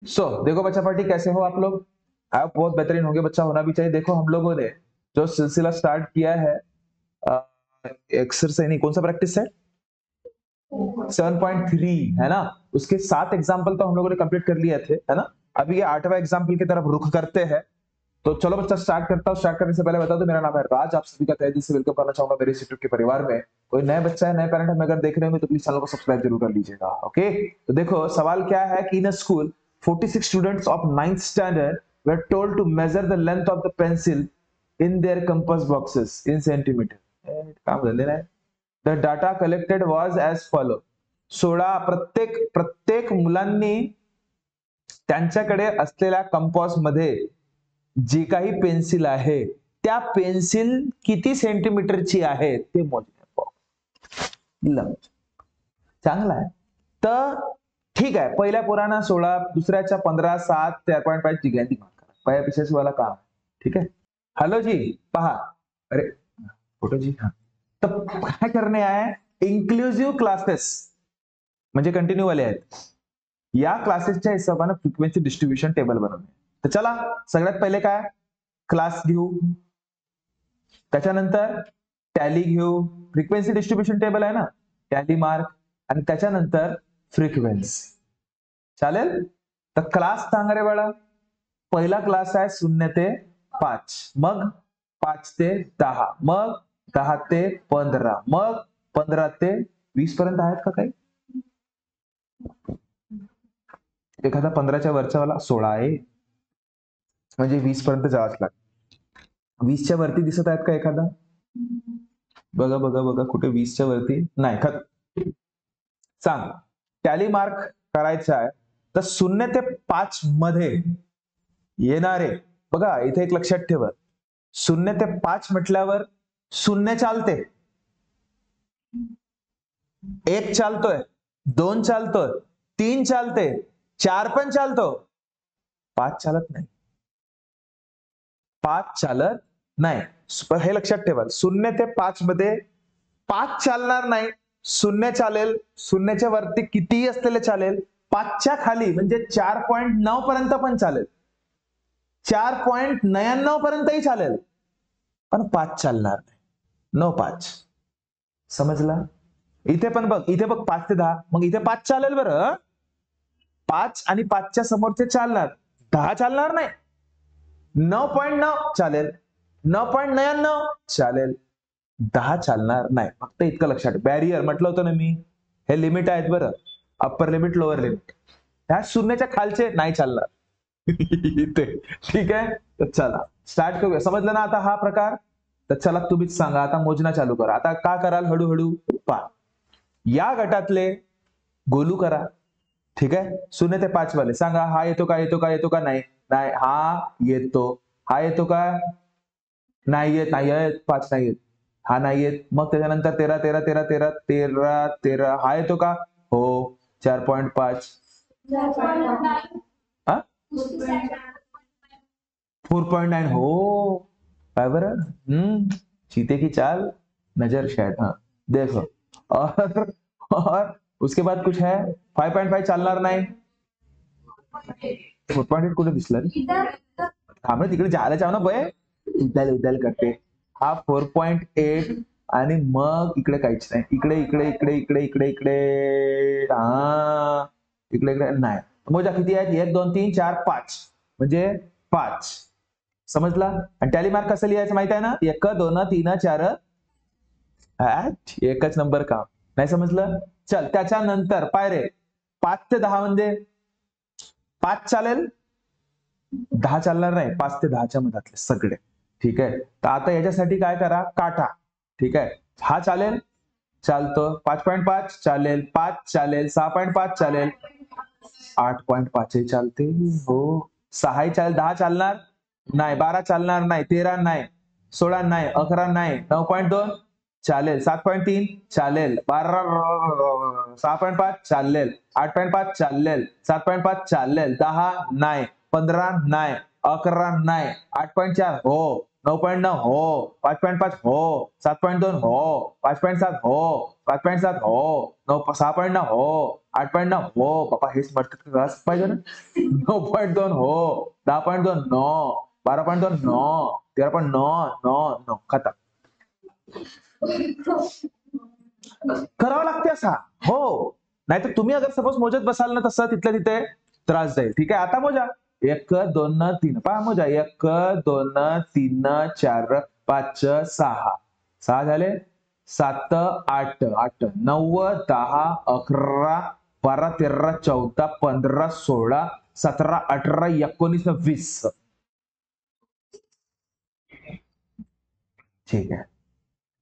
देखो बच्चा पार्टी, कैसे हो आप लोग? आप बहुत बेहतरीन होंगे, बच्चा होना भी चाहिए। देखो हम लोगों ने जो सिलसिला स्टार्ट किया है, एक्सरसाइज नहीं, कौन सा प्रैक्टिस है, 7.3 है ना। उसके 7 एग्जाम्पल तो हम लोगों ने कंप्लीट कर लिए थे, है ना। अभी ये 8वां एग्जाम्पल की तरफ रुख करते हैं। तो चलो बच्चा स्टार्ट करता हूँ। स्टार्ट करने से पहले बता दो, मेरा नाम है राज, आप सभी का तहे दिल से वेलकम करना चाहूंगा मेरे इंस्टीट्यूट के परिवार में। कोई नया बच्चा है, नए पेरेंट हमें अगर देख रहे होंगे तो प्लीज चैनल को सब्सक्राइब जरूर कर लीजिएगा। ओके, तो देखो सवाल क्या है कि in a school 46 students of 9th standard were told to measure the length of the pencil in their compass boxes in centimeter. काम कर लेना है। The data collected was as follow. 16 प्रत्येक प्रत्येक मुलांनी त्यांच्याकडे असलेल्या कंपास मध्ये जी काही पेन्सिल आहे त्या पेन्सिल किती सेंटीमीटरची आहे ते मोजण्यात. चांगला आहे. तर ठीक आहे, पहिल्या पोरांना 16, दुसऱ्याच्या 15, 7, 4.5 ची गॅरंटी मार्क. पहिल्या पिछाची वाला काम. ठीक आहे. हॅलो जी, पहा. अरे फोटो जी, हा. तर काय करणे आहे, इन्क्लुसिव्ह क्लासेस म्हणजे कंटिन्यू वाले आहेत. या क्लासेसच्या हिशोबाने फ्रिक्वेन्सी डिस्ट्रीब्युशन टेबल बनवणे. तर चला सगळ्यात पहिले काय, क्लास घेऊ, त्याच्यानंतर टॅली घेऊ, फ्रिक्वेन्सी डिस्ट्रीब्युशन टेबल आहे ना, टॅली मार्क, आणि त्याच्यानंतर फ्रिक्वेन्सी. चालेल. तर क्लास सांग रे बाळा. पहिला क्लास आहे 0 ते 5, मग 5 ते 10, मग 10 ते 15, मग 15 ते 20 पर्यंत आहेत का काही? एखादा 15च्या वरच्यावाला 16 आहे, म्हणजे 20 पर्यंत जावंच लागतं. 20च्या वरती दिसत आहेत का एखादा? बघा बघा बघा, कुठे 20च्या वरती नाही. सांग. टॅली मार्क करायचा आहे तर 0 ते 5 मध्ये येणारे, बघा इथे एक लक्षात ठेवा, 0 ते 5 म्हटल्यावर 0 चालते, 1 चालतोय, 2 चालतोय, 3 चालते, 4 पण चालतो, 5 चालत नाही. 5 चालत नाही, हे लक्षात ठेवा. 0 ते 5 मध्ये 5 चालणार नाही, 0 चालेल, 0च्या वरती कितीही असलेले चालेल, 5च्या खाली म्हणजे 4.9 पर्यंत पण चालेल, 4.99 पर्यंतही चालेल, पण 5 चालणार नाही. 9-5 समजला. इथे पण बघ, इथे बघ 5 ते 10, मग इथे 5 चालेल बरं, 5 आणि 5च्या समोरचे चालणार, 10 चालणार नाही. 9.9 चालेल, 9.99 चालेल, 10 चालणार नाही. फक्त इतकं लक्षात. बॅरियर म्हटलं होतं ना मी, हे लिमिट आहेत बरं, अप्पर लिमिट, लोअर लिमिट. ह्या 0च्या खालचे नाही चालणार. ठीक आहे. तर चला स्टार्ट करूया. समजलं ना आता हा प्रकार? तर चला तुम्हीच सांगा, आता मोजना चालू करा. आता का कराल, हळूहळू पहा. या गटातले गोलू करा. ठीक आहे. 0 ते 5 वाले सांगा, हा येतो का, येतो का, येतो का, नाही नाही, हा येतो, हा येतो का, नाही येत, नाही येत, 5 नाही येत, हा नाही येत. मग त्याच्यानंतर 13, 13, 13, 13, 13, 13, हा येतो का, हो, 4.5, 4.9, हो, काय बरं, चीते की चाल, नजर शायद, हाँ देखो. और उसके बाद कुछ है, 5.5 चालणार नाही. 4.8 कुठे दिसलं रे? थांब रे, तिकडे जायला चाव ना बय, उद्याल उद्याल करते. हा 4.8 आणि मग इकडे काहीच नाही. इकडे इकडे इकडे इकडे इकडे इकडे, हा इकडे इकडे नाही. मोजा किती आहेत, 1 2 3 4 5, म्हणजे 5. समजला. आणि टॅली मार्क कसं लिहायचं माहित आहे ना, 1 2 3 4, एकच नंबर काम. नाही समजलं. चल त्याच्यानंतर पाय रे, 5 ते 10 म्हणजे 5 चालेल, 10 चालणार नाही, 5 ते 10च्या मधातले सगळे. ठीक आहे. तर आता याच्यासाठी काय करा, काटा. ठीक आहे. हा चालेल, चालतो. 5.5 चालेल, 5 चालेल, 6.5 चालेल, 8.5 चालते, हो, 6 चालेल, 10 चालणार नाही, 12 चालणार नाही, 13 नाही, 16 नाही, 11 नाही, 9.2 चालेल, 7.3 चालेल, 12, 6.5 चालेल, 8.5 चालेल, 7.5 चालेल, 10 नाही, 15 नाही, 11 नाही, 8.4 हो, 9.9 हो, 5.5 हो, 7.2 हो, 5.7 हो, 5.7 हो, 6.9 हो, 8.9 हो पप्पा हेच म्हणतात का पाहिजे ना 9.2 हो 10.2 नो 12.2 नो 13.9 नो नो खतम करावं लागते असा हो नाहीतर तुम्ही अगर सपोज मोजत बसाल ना तसं तिथल्या तिथे त्रास जाईल ठीक आहे आता मोजा 1 2 3 पहा मोजा 1 2 3 4 5 6 6 झाले 7 8 8 9 10 11 12 13 14 15 16 17 18 19 20 ठीक आहे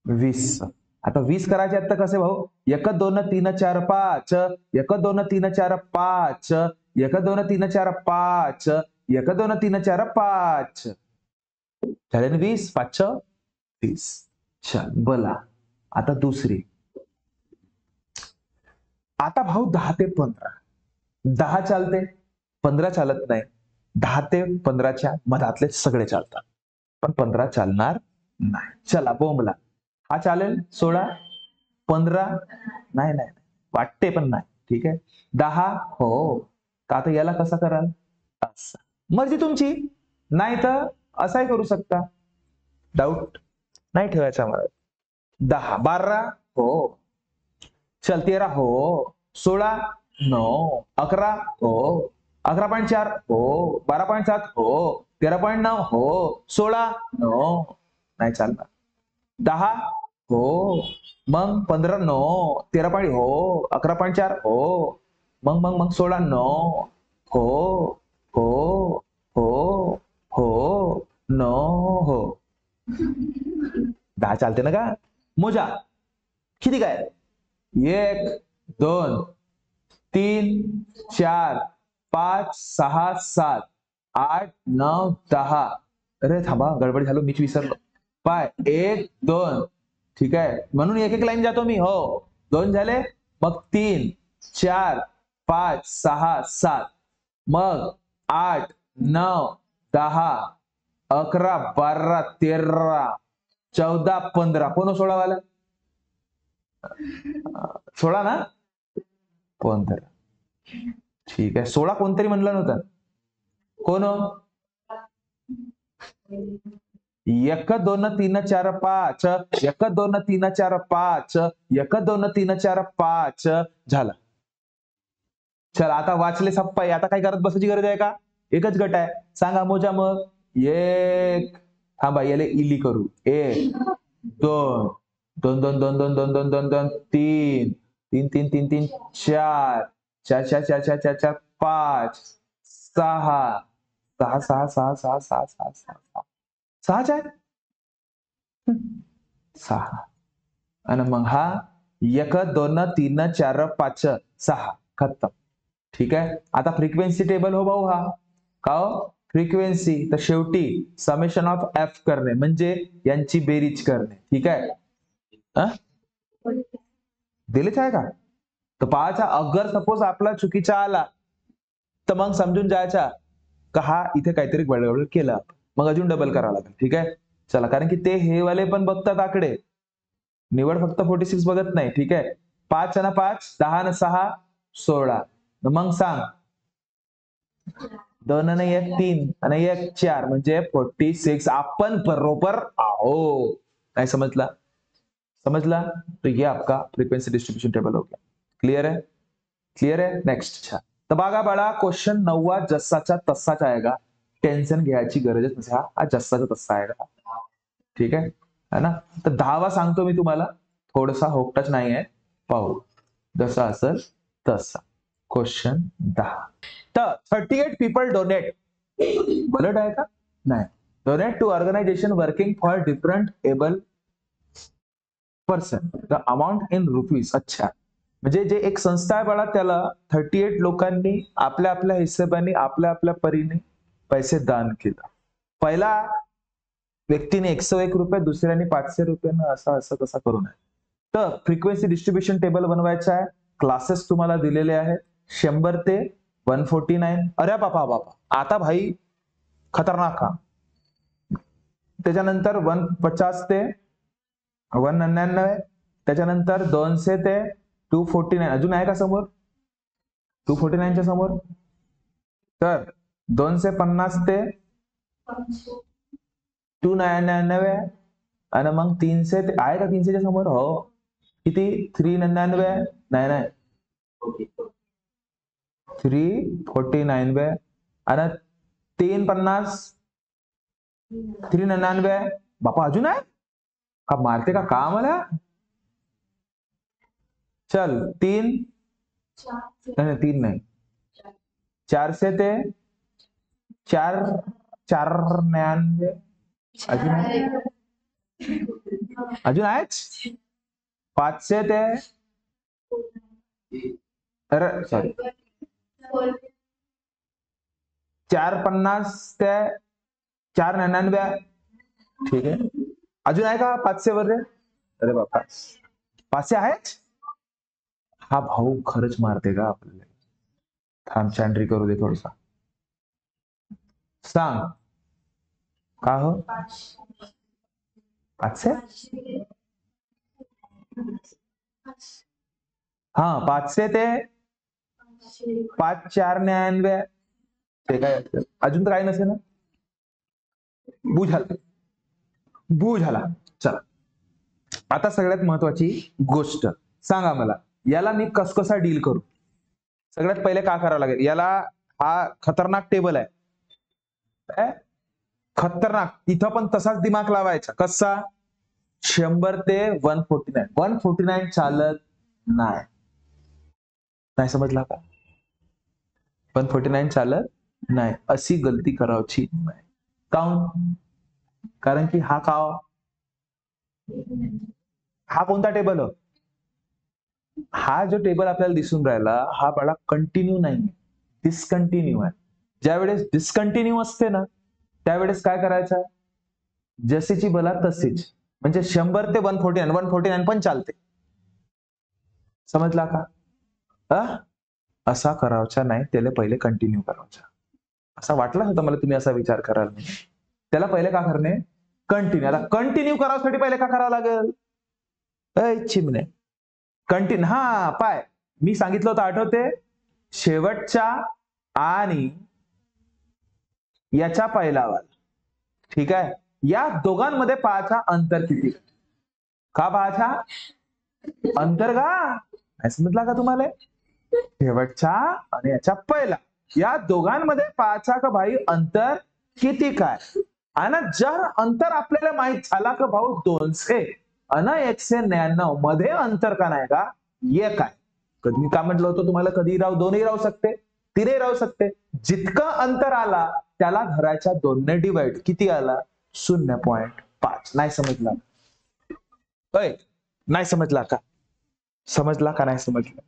20 आता 20 करायचे आहेत तर कसे भाऊ 1 2 3 4 5 1 2 3 4 5 1 2 3 4 5 1 2 3 4 5 झाले ना 20 5 30 चल बोला आता दुसरी आता भाऊ 10 ते 15 10 चालते 15 चालत नाही 10 ते 15च्या मधातले सगळे चालतात पण 15 चालणार नाही चला बोंबला हा चालेल 16 15 नाही नाही वाटते पण नाही ठीक आहे 10 हो तर आता याला कसा कराल असं मर्जी तुमची नाही तर असाही करू शकता डाऊट नाही ठेवायचा मला 10 12 हो चल 13 हो 16 नो 11 हो 11.4 हो 12.7 हो 13.9 हो 16 नो नाही चालणार 10 हो मग 15 नो 13 हो 11.4 हो मग 16 नो हो हो हो हो नो हो 10 चालते ना का मोजा किती काय 1 2 3 4 5 6 7 8 9 10 अरे थांबा गडबड झालो मीच विसरलो पाय 1 2 ठीक आहे म्हणून एक एक लाईन जातो मी हो 2 झाले मग 3 4 5 6 7 मग 8 9 10 11 12 13 14 15 कोण 16 वाला 16 ना 15 ठीक आहे 16 कोणतरी म्हणलं नव्हतं कोण 1 2 3 4 5 1 2 3 4 5 1 2 3 4 5 झालं चल आता वाचले सप्पाई आता काय करत बसायची गरज आहे का एकच गट आहे सांगा मोजा मग एक थांबा याले इली करू 1 2 2 2 2 2 2 2 2 2 3 3 3 3 3 4 4 4 4 4 4 4 5 6 6 6 6 6 6 6 6 6 आहे 6 आणि मग हा 1 2 3 4 5 6 खतम ठीक आहे आता फ्रिक्वेन्सी टेबल हो भाऊ हा का फ्रिक्वेन्सी तर शेवटी समेशन ऑफ एफ करणे म्हणजे यांची बेरीज करणे ठीक आहे दिलेच आहे का तर पाहायचा अगर सपोज आपला चुकीचा आला तर मग समजून जायचा का हा इथे काहीतरी गडबड केलं मग अजून डबल करावं लागेल ठीक आहे चला कारण की ते हे वाले पण बघतात आकडे निवड फक्त 46 बघत नाही ठीक आहे 5 आणि 5 10 आणि 6 16 मग सांग 2 आणि 1 3 आणि 1 4 म्हणजे 46 आपण बरोबर आहो नाही समजला समझला तो ये आपका फ्रीक्वेंसी डिस्ट्रीब्यूशन टेबल हो गया क्लियर है नेक्स्ट अच्छा तर बघा बाळा क्वेश्चन 9 जसाचा तसाच आएगा टेन्शन घ्यायची गरजच नसे हा जसाचा तसा आएगा ठीक है ना तर 10वा सांगतो मी तुम्हाला थोडासा होपटच नाही आहे पाहू जसा असेल तसा क्वेश्चन 10 तर 38 पीपल डोनेट बुलेट आहे का नाही donate to organization working for different able person the amount in rupees अच्छा म्हणजे जे एक संस्था आहे बाळा त्याला 38 लोकांनी आपल्या आपल्या हिशोबाने आपल्या आपल्या परीने पैसे दान केलं पहिला व्यक्तीने 101 रुपये दुसऱ्याने 500 रुपयानं असं असं तसा करू नये तर फ्रिक्वेन्सी डिस्ट्रीब्युशन टेबल बनवायचं आहे क्लासेस तुम्हाला दिलेले आहेत 100 ते 149 अरे बापा आता भाई खतरनाक हा त्याच्यानंतर 150 ते 199 त्याच्यानंतर 200 ते 249 अजून आहे का समोर 249च्या समोर, तर 250 ते 299 आणि मग 300 ते आहे का 300च्या समोर? हो. किती? 399 नाही नाही 349 आणि 350 399 बापा अजून आहे का? मारते का मला? चल 3 नाही 3 नाही 400 ते 499 अजून आहेच 500 ते अरे सॉरी 450 ते 499 ठीक आहे. अजून आहे का 500 वर? अरे बापा 500 आहेच. हा भाऊ खरंच मारते का आपल्याला? थांब चॅन्ट्री करू दे थोडसा. सांग का हो 500? हा 500 ते 5499 ते काय अजून तर काही नसेल ना? बू झाला. चला आता सगळ्यात महत्वाची गोष्ट सांगा मला, याला मी कसा डील करू? सगळ्यात पहिले काय करावं लागेल? याला हा खतरनाक टेबल आहे, खतरनाक. तिथं पण तसाच दिमाग लावायचा. कसा? 100 ते 149. 149 चालत नाही समजला का? 149 चालत नाही, अशी गलती करायची नाही. काऊन? कारण की हा कोणता टेबल? हा जो टेबल आपल्याला दिसून राहिला हा बडा कंटिन्यू नाही, डिस्कंटिन्यू आहे. ज्यावेळेस डिस्कंटिन्यू असते ना त्यावेळेस काय करायचं? जशीची बला तशीच. म्हणजे 100 ते 149 पण चालते. समजला का? असा करावचा नाही, त्याला पहिले कंटिन्यू करायचा. असा वाटला होता मला तुम्ही असा विचार कराल. त्याला पहिले का करणे? कंटिन्यू. आता कंटिन्यू करायसाठी पहिले का करावं लागेल? चिमणे कंटिन्यू. हा पाय मी सांगितलं होतं आठवते? शेवटच्या आणि याच्या पहिलावाला. ठीक आहे. या दोघांमध्ये पाहायचा अंतर किती? का पाहायचा अंतर? का समजला का तुम्हाला? शेवटच्या आणि याच्या पहिला या दोघांमध्ये पाहायचा का भाई अंतर किती काय? आणि जर अंतर आपल्याला माहित झाला का भाऊ 200 आणि 199 मध्ये अंतर का नाही का? एक आहे. कधी काय म्हटलं होतं तुम्हाला? कधी दोन्ही राहू शकते, तीनही राहू शकते. जितकं अंतर आला त्याला धरायच्या 2ने डिवाइड. किती आला? 0.5. नाही समजला? नाही समजला का? समजला का नाही समजला?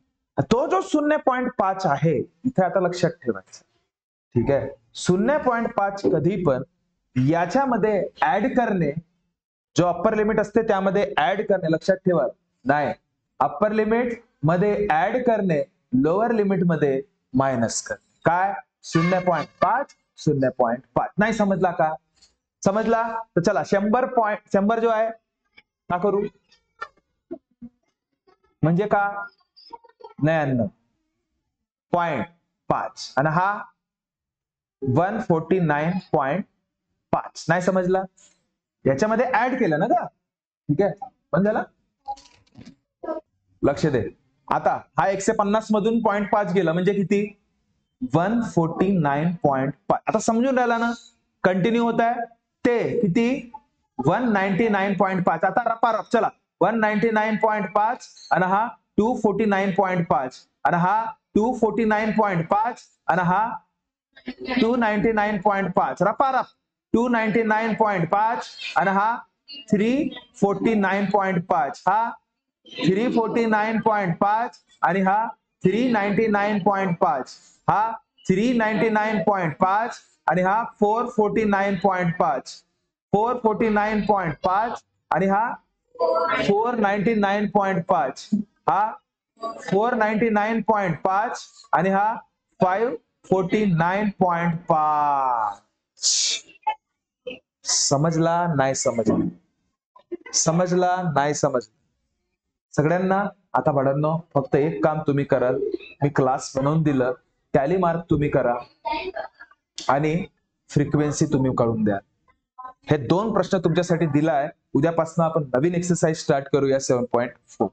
तो जो 0.5 आहे इथे आता लक्षात ठेवायचं. ठीक आहे. 0.5 कधी पण याच्यामध्ये ऍड करणे, जो अप्पर लिमिट असते त्यामध्ये ऍड करणे, लक्षात ठेवा. नाही, अप्पर लिमिट मध्ये ऍड करणे, लोअर लिमिट मध्ये मायनस करणे. काय? 0.5 0.5. नाही समजला का? समजला तर चला 100 जो आहे का करू म्हणजे का? 99.5 आणि हा 149.5. नाही समजला? याच्यामध्ये ऍड केलं ना का? ठीक आहे. पण झाला लक्ष दे. आता हा 150 मधून 0.5 गेला म्हणजे किती? 149.5. आता समजून राहिला ना? कंटिन्यू होत आहे ते किती? 199.5. आता रपारप चला 199.5 आणि हा 249.5 आणि हा 249.5 आणि हा 299.5. रपारप 299.5 आणि हा 349.5. हा 349.5 आणि हा 399.5. हा 399.5 आणि हा 449.5. 449.5 आणि हा 499.5. हा 499.5 आणि हा 549.5. समजला नाही समजला? समजला नाही समजला? सगळ्यांना आता बाळांनो फक्त एक काम तुम्ही कराल, मी क्लास बनवून दिलं, टॅली मार्क तुम्ही करा आणि फ्रिक्वेन्सी तुम्ही काढून द्या. हे 2 प्रश्न तुमच्यासाठी दिलाय. उद्यापासून आपण नवीन एक्सरसाइज स्टार्ट करूया 7.4.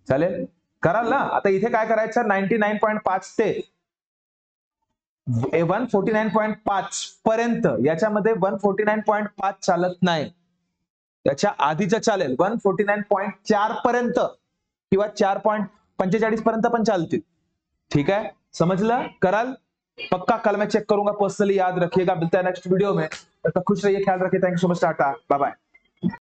चालेल, कराल ना? आता इथे काय करायचं, 99.5 ते 149.5 पर्यंत, याच्यामध्ये 149.5 चालत नाही, त्याच्या आधीचं चालेल. 149.4 पर्यंत किंवा 4.45 पर्यंत पण चालतील. ठीक है, समझला? कराल? पक्का कल मैं चेक करूंगा पर्सनली, याद रखिएगा. मिलता है नेक्स्ट वीडियो में. तब तक खुश रहिए, ख्याल रखिए. Thank you so much, tata, bye bye.